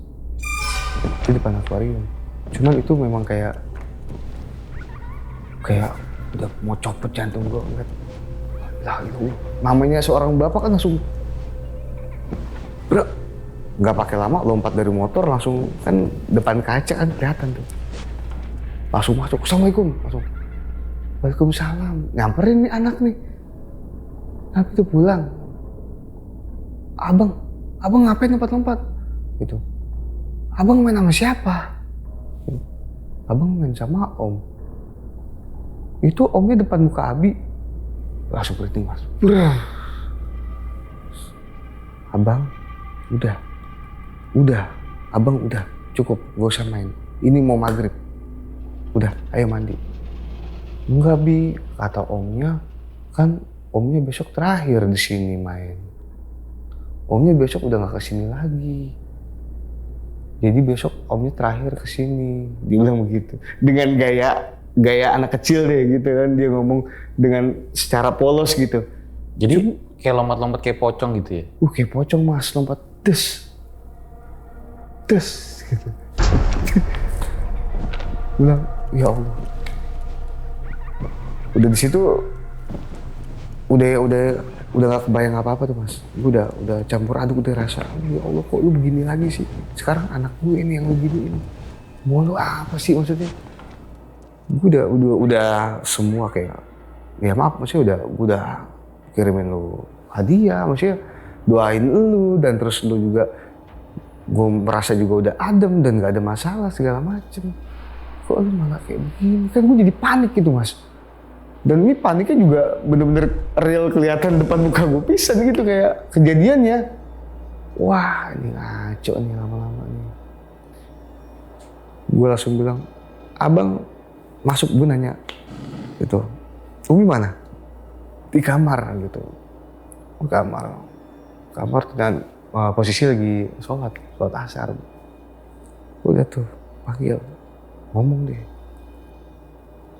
Di depan akuarium. Cuman itu memang kayak udah mau copot jantung gue. Lah itu namanya seorang bapak kan langsung nggak pakai lama lompat dari motor langsung, kan depan kaca kan kelihatan tuh. Langsung masuk, assalamualaikum, langsung. Waalaikumsalam, nyamperin nih anak nih. Tapi itu pulang. Abang ngapain lompat-lompat? Gitu. Abang main sama siapa? Abang main sama om. Itu omnya depan muka Abi. Langsung berhenti mas. Abang, udah, abang udah, cukup, gak usah main. Ini mau maghrib. Udah, ayo mandi. Enggak Bi, kata omnya, kan omnya besok terakhir di sini main. Omnya besok udah gak kesini lagi. Jadi besok omnya terakhir kesini. Dia bilang begitu. Dengan gaya anak kecil deh gitu kan. Dia ngomong dengan secara polos gitu. Jadi kayak lompat-lompat kayak pocong gitu ya? Kayak pocong mas, lompat des gitu. Bilang, ya Allah. Udah di situ udah gak kebayang apa-apa tuh mas. Gue udah campur aduk, udah rasa, ya Allah kok lu begini lagi sih. Sekarang anak gue ini yang lu giniin. Mau lu apa sih maksudnya? Gue udah semua kayak, ya maaf maksudnya gue udah kirimin lu hadiah, maksudnya doain lu, dan terus lu juga, gue merasa juga udah adem dan gak ada masalah segala macem. Kok lu malah kayak begini? Kan gue jadi panik gitu mas. Dan ini paniknya juga bener-bener real, kelihatan depan muka gue pisan gitu kayak kejadiannya. Wah ini ngaco nih lama-lama nih. Gue langsung bilang, abang masuk, gue nanya gitu. Umi mana? Di kamar gitu. Di kamar dan posisi lagi sholat asar. Udah tuh panggil, ngomong deh,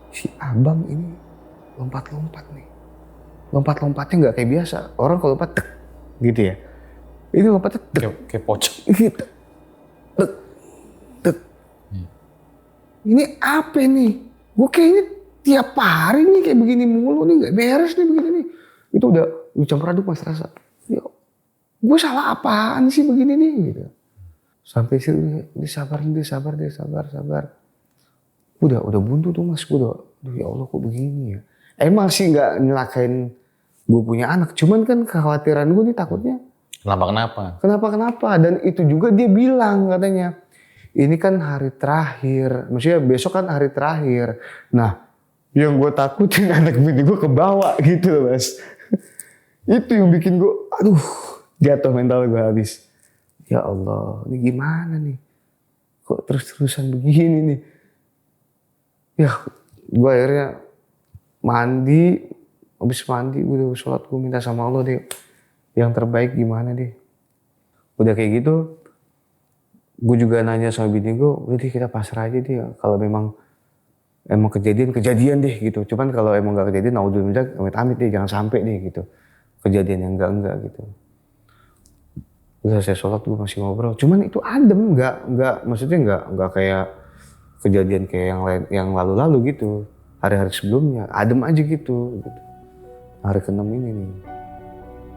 si abang ini lompat-lompat nih. Lompat-lompatnya nggak kayak biasa. Orang kalau lompat tek gitu ya. Ini lompatnya tek. Kayak pocong. Gitu. Tek. Ini apa nih? Gue kayaknya tiap hari nih kayak begini mulu nih, nggak beres nih begini nih. Itu udah campur aduk mas rasa. Ya, gue salah apaan sih begini nih gitu. Sampai sih sabar. Udah buntu tuh mas. Gue udah, ya Allah kok begini ya. Emang sih nggak nyelakain gue punya anak. Cuman kan kekhawatiran gue nih takutnya. Kenapa? Dan itu juga dia bilang katanya, ini kan hari terakhir, maksudnya besok kan hari terakhir. Nah, yang gue takutin anak bini gue kebawa gitu loh Mas. Itu yang bikin gue, aduh, jatuh mental gue habis. Ya Allah, ini gimana nih? Kok terus-terusan begini nih? Ya, gue akhirnya mandi, habis mandi gue udah sholat, gue minta sama Allah deh, yang terbaik gimana deh. Udah kayak gitu, gue juga nanya sama bini gue, udah deh kita pasrah aja deh, kalau memang kejadian deh gitu. Cuman kalau emang gak kejadian, naudzubillah, amit-amit deh, jangan sampai deh gitu. Kejadian yang enggak gitu. Udah saya sholat gue masih ngobrol, cuman itu adem, maksudnya nggak kayak kejadian kayak yang lain, yang lalu-lalu gitu. Hari-hari sebelumnya, adem aja gitu. Hari ke-6 ini nih.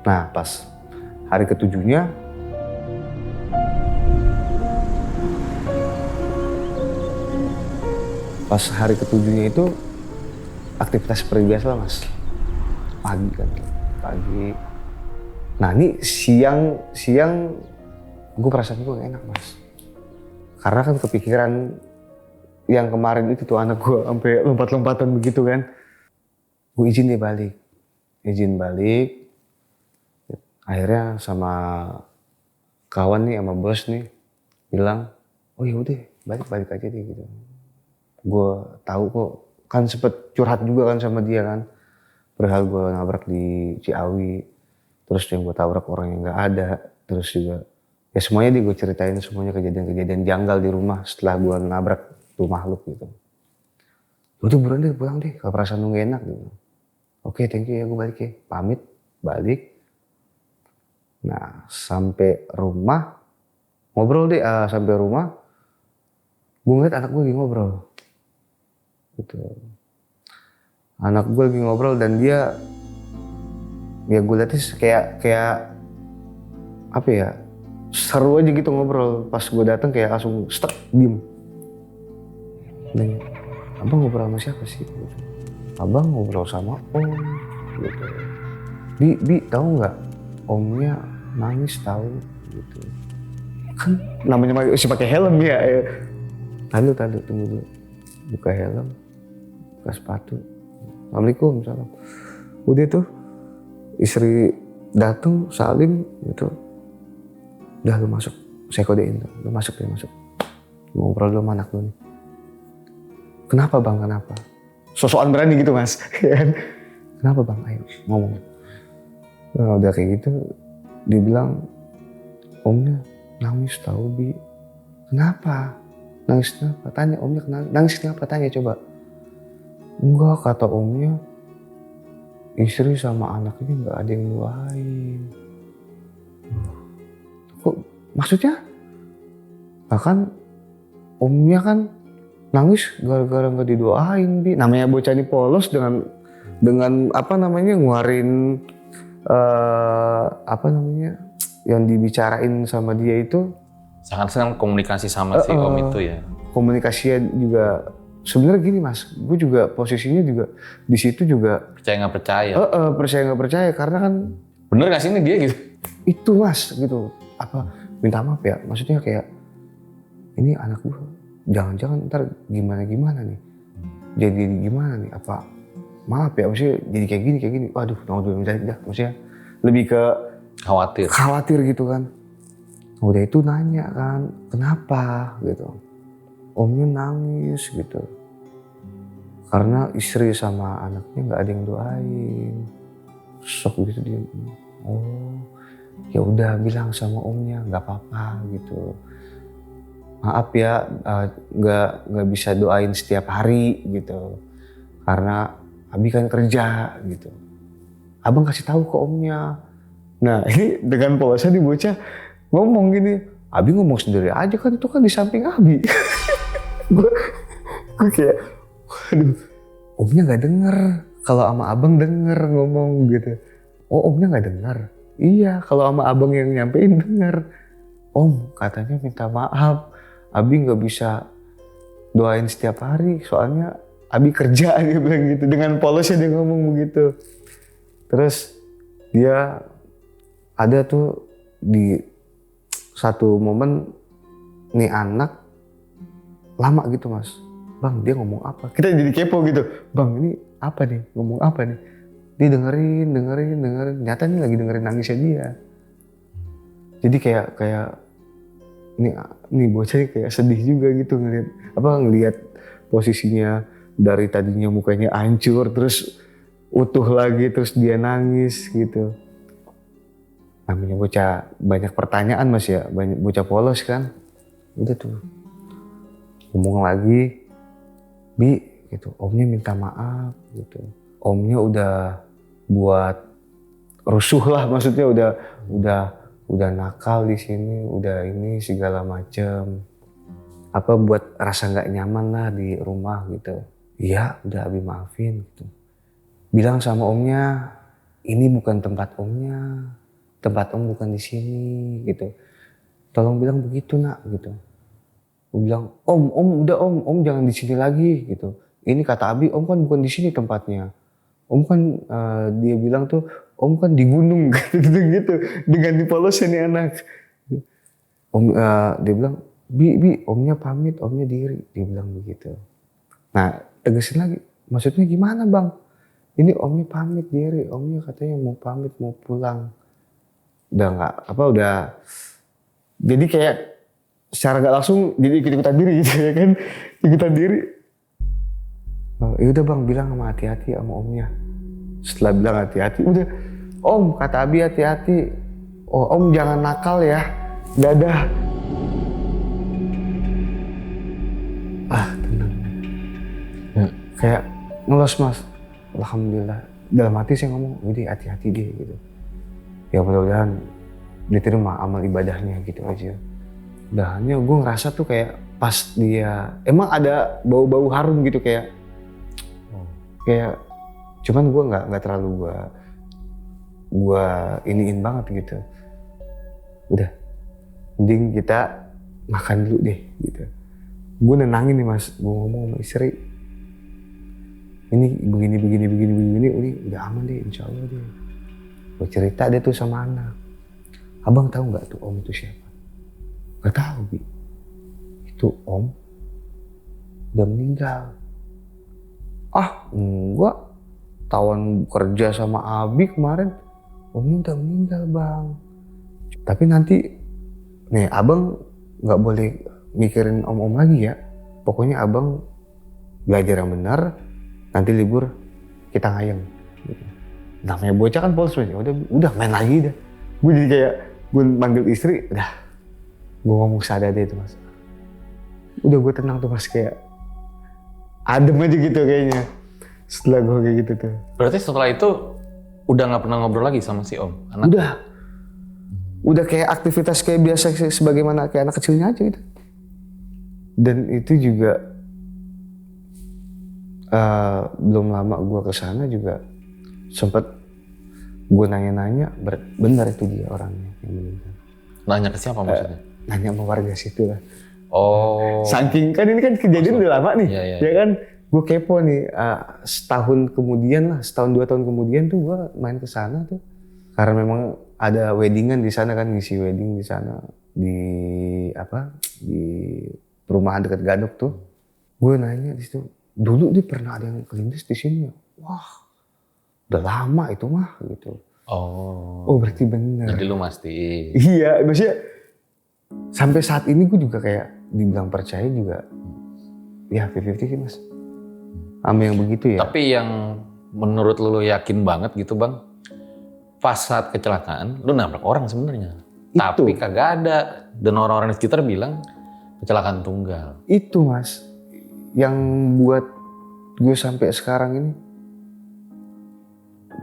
Nah pas hari ke-7-nya, itu aktivitas seperti biasa lah Mas. Pagi. Nah ini siang gue perasaan gue gak enak Mas. Karena kan kepikiran yang kemarin itu tuh anak gue sampai lompat-lompatan begitu kan. Gue izin balik. Akhirnya sama kawan nih, sama bos nih bilang, oh ya udah balik aja deh gitu. Gue tahu kok, kan sempet curhat juga kan sama dia kan, perihal gue nabrak di Ciawi, terus yang gue tabrak orang yang nggak ada, terus juga ya semuanya gue ceritain semuanya kejadian-kejadian janggal di rumah setelah gue nabrak tuh makhluk gitu. Udah buruan deh pulang deh, kalau perasaan lu gak enak gitu. Oke, thank you ya, gue balik ya, pamit balik. Nah sampai rumah ngobrol deh, sampai rumah gue ngeliat anak gue lagi ngobrol gitu. Anak gue lagi ngobrol dan dia, ya gue liatnya kayak apa ya, seru aja gitu ngobrol. Pas gue datang kayak langsung stuck, diem. Dan abang ngobrol sama siapa sih? Abang ngobrol sama om gitu. Bi tahu nggak, omnya nangis tahu gitu. Kan namanya masih pakai helm ya. Tadi tunggu dulu. Buka helm, buka sepatu. Assalamualaikum, salam. Udah tuh istri datang, salim gitu. Udah lu masuk, saya kodein tuh. Lu masuk. Ngobrol dulu sama anak lu nih. Kenapa bang, kenapa? Sosokan berani gitu Mas. Kenapa bang, ayo ngomong. Nah, udah kayak gitu, dibilang omnya nangis tahu Bi. Kenapa? Nangis kenapa? Tanya omnya nangis kenapa? Tanya coba. Enggak, kata omnya istri sama anaknya nggak ada yang doain. Kok maksudnya? Bahkan omnya kan nangis gara-gara nggak didoain Bi. Namanya bocah ini polos dengan apa namanya nguarin apa namanya yang dibicarain sama dia itu sangat senang komunikasi sama si om itu ya. Komunikasinya juga sebenarnya gini Mas, gue juga posisinya juga di situ juga Percaya nggak percaya. percaya nggak percaya karena kan Bener nggak sih ini dia gitu? itu Mas gitu, apa minta maaf ya, maksudnya kayak ini anak gue jangan-jangan ntar gimana nih, jadi gimana nih, apa maaf ya maksudnya jadi kayak gini, waduh dah, maksudnya lebih ke khawatir gitu kan. Udah itu nanya kan, kenapa gitu, omnya nangis gitu karena istri sama anaknya nggak ada yang doain. Sok gitu dia, oh ya udah bilang sama omnya nggak apa-apa gitu, maaf ya nggak bisa doain setiap hari gitu karena Abi kan kerja gitu. Abang kasih tahu ke omnya. Nah ini dengan polosnya di bocah ngomong gini, Abi ngomong sendiri aja kan, itu kan di samping Abi. gue kayak, waduh, omnya nggak denger. Kalau sama abang denger ngomong gitu. Oh omnya nggak denger. Iya, kalau sama abang yang nyampein denger. Om katanya minta maaf, Abi nggak bisa doain setiap hari, soalnya Abi kerja, dia bilang gitu. Dengan polosnya dia ngomong begitu. Terus dia ada tuh di satu momen nih anak lama gitu mas. Bang dia ngomong apa? Kita jadi kepo gitu. Bang ini apa nih? Ngomong apa nih? Dia dengerin. Nyata nih lagi dengerin nangisnya dia. Jadi kayak ini bocah kayak sedih juga gitu ngelihat posisinya dari tadinya mukanya hancur terus utuh lagi terus dia nangis gitu. Namanya bocah banyak pertanyaan mas ya, banyak bocah polos kan. Udah tuh ngomong lagi, Bi gitu, omnya minta maaf gitu. Omnya udah buat rusuh lah, maksudnya udah nakal di sini, udah ini segala macem. Apa buat rasa nggak nyaman lah di rumah gitu. Iya, udah Abi maafin gitu. Bilang sama omnya, ini bukan tempat omnya. Tempat om bukan di sini gitu. Tolong bilang begitu nak gitu. Gue bilang, om udah om jangan di sini lagi gitu. Ini kata Abi, om kan bukan di sini tempatnya. Om kan dia bilang tuh, om kan di gunung gitu. Dengan dipolosin nih anak. Om dia bilang, Bi omnya pamit, omnya diri. Dia bilang begitu. Nah tegesin lagi, maksudnya gimana bang? Ini omnya pamit diri, omnya katanya mau pamit mau pulang. Udah jadi kayak secara gak langsung jadi ikut-ikutan diri gitu ya kan, ikutan diri. Ya udah bang bilang sama hati-hati sama omnya. Setelah bilang hati-hati udah, om kata Abi hati-hati, oh om jangan nakal ya, dadah. Tenang. Kayak ngelos mas, alhamdulillah. Dalam hati saya ngomong, jadi hati-hati deh gitu. Ya mudah-mudahan diterima amal ibadahnya gitu aja. Udah hanya gue ngerasa tuh kayak pas dia emang ada bau-bau harum gitu kayak cuman gue nggak terlalu gue iniin banget gitu. Udah mending kita makan dulu deh gitu. Gue nenangin nih mas, gue ngomong sama istri ini begini ini udah aman deh insya Allah deh. Gue cerita deh tuh sama anak. Abang tahu nggak tuh om itu siapa? Gak tahu Bi. Itu om udah meninggal. Enggak. Tawan kerja sama Abi kemarin. Omnya udah meninggal bang. Tapi nanti nih abang nggak boleh mikirin om-om lagi ya. Pokoknya abang belajar yang benar. Nanti libur kita ngayeng. Namanya bocah kan polos ya udah main lagi dah. Gue jadi kayak gue manggil istri, udah gue ngomong sadar deh itu mas. Udah gue tenang tuh mas kayak adem aja gitu kayaknya. Setelah gue kayak gitu tuh. Berarti setelah itu udah nggak pernah ngobrol lagi sama si om? Anak? Udah kayak aktivitas kayak biasa sebagaimana kayak anak kecilnya aja gitu. Dan itu juga belum lama gue kesana juga sempet gue nanya-nanya, benar itu dia orangnya yang meninggal. Nanya ke siapa maksudnya? Nanya sama warga situ lah. Oh. Saking kan ini kan kejadian udah lama nih, ya kan? Gue kepo nih, setahun kemudian lah, setahun 2 tahun kemudian tuh gue main ke sana tuh. Karena memang ada weddingan di sana kan, ngisi wedding di sana di perumahan dekat Gadok tuh. Gue nanya di situ, dulu dia pernah ada yang kelindes di sini ya? Wah, udah lama itu mah gitu. Oh berarti bener. Jadi lu mastiin. Iya, maksudnya sampai saat ini gue juga kayak dibilang percaya juga ya 50-50 sih mas. Sama yang begitu ya. Tapi yang menurut lu yakin banget gitu bang, pas saat kecelakaan lu nabrak orang sebenarnya. Tapi kagak ada. Dan orang-orang di sekitar bilang kecelakaan tunggal. Itu mas, yang buat gue sampai sekarang ini,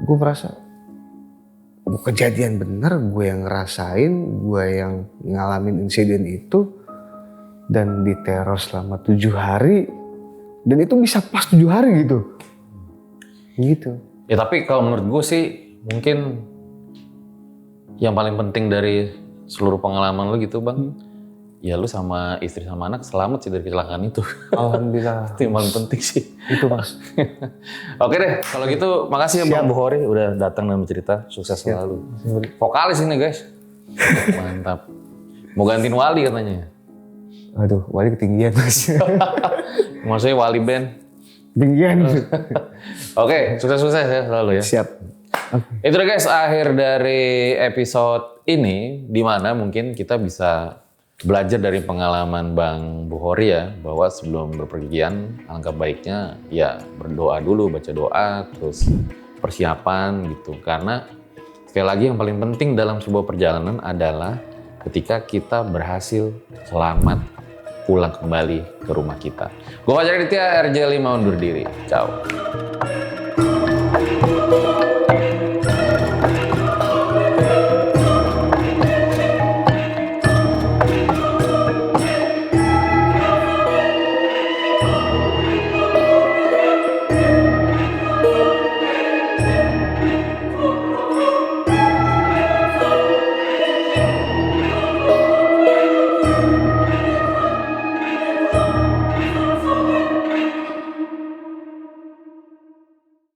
gue merasa kejadian bener, gue yang ngerasain, gue yang ngalamin insiden itu, dan diteror selama 7 hari, dan itu bisa pas 7 hari gitu. Ya tapi kalau menurut gue sih mungkin yang paling penting dari seluruh pengalaman lu gitu bang, ya lu sama istri sama anak selamat sih dari kecelakaan itu. Alhamdulillah. Itu yang paling penting sih. Itu mas. Oke deh, kalau gitu makasih ya Bang Bukhari udah datang dan bercerita. Sukses selalu. Vokalis ini guys. Mantap. Mau gantiin Wali katanya. Aduh, wali ketinggian Mas. Maksudnya wali band. Ketinggian. Oke, sukses-sukses ya selalu ya. Siap. Itu deh guys, akhir dari episode ini, di mana mungkin kita bisa belajar dari pengalaman Bang Bukhori ya, bahwa sebelum berpergian, alangkah baiknya ya berdoa dulu, baca doa, terus persiapan gitu. Karena sekali lagi yang paling penting dalam sebuah perjalanan adalah ketika kita berhasil selamat pulang kembali ke rumah kita. Gue Fajar Aditya, RJ5 undur diri. Ciao.